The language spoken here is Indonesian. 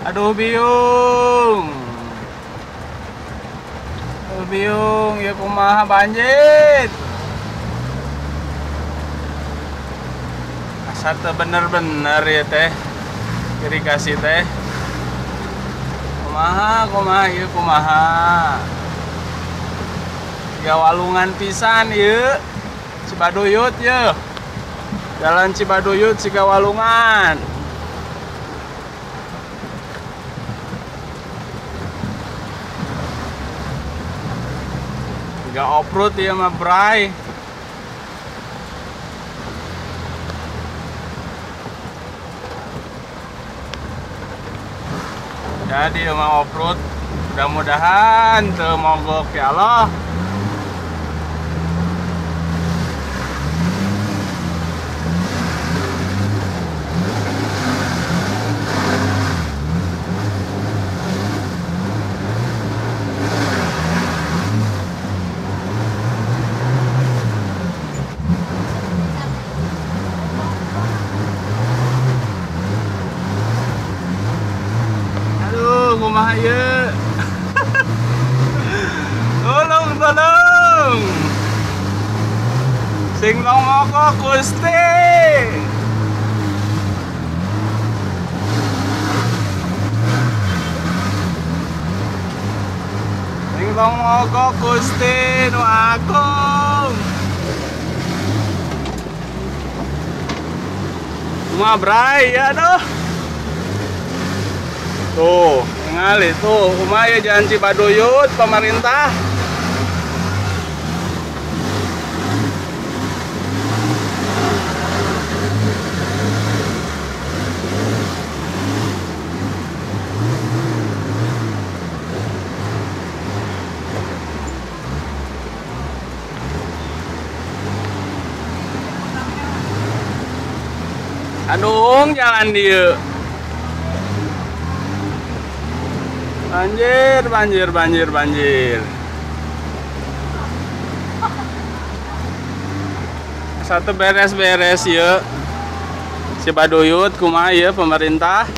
Aduh biung. Aduh biung, ya kumaha banjir. Asal teh bener-bener ya teh irigasi teh. Kumaha ieu kumaha. Ya walungan pisan ieu. Cibaduyut ye. Jalan Cibaduyut siga walungan. Gak off-road ya mah bray. Jadi mah off-road. Mudah-mudahan teu mogok ya Allah. Kumaha ieu. Tolong. Sing mogok Gusti. Sing mogok Gusti nu agung. Kumaha bray ya doh. Tuh, ngali tuh, kumaya jalan Cibaduyut pemerintah. Aduh, jalan dia. Banjir. Satu beres-beres ya. Cibaduyut kumaha ya pemerintah.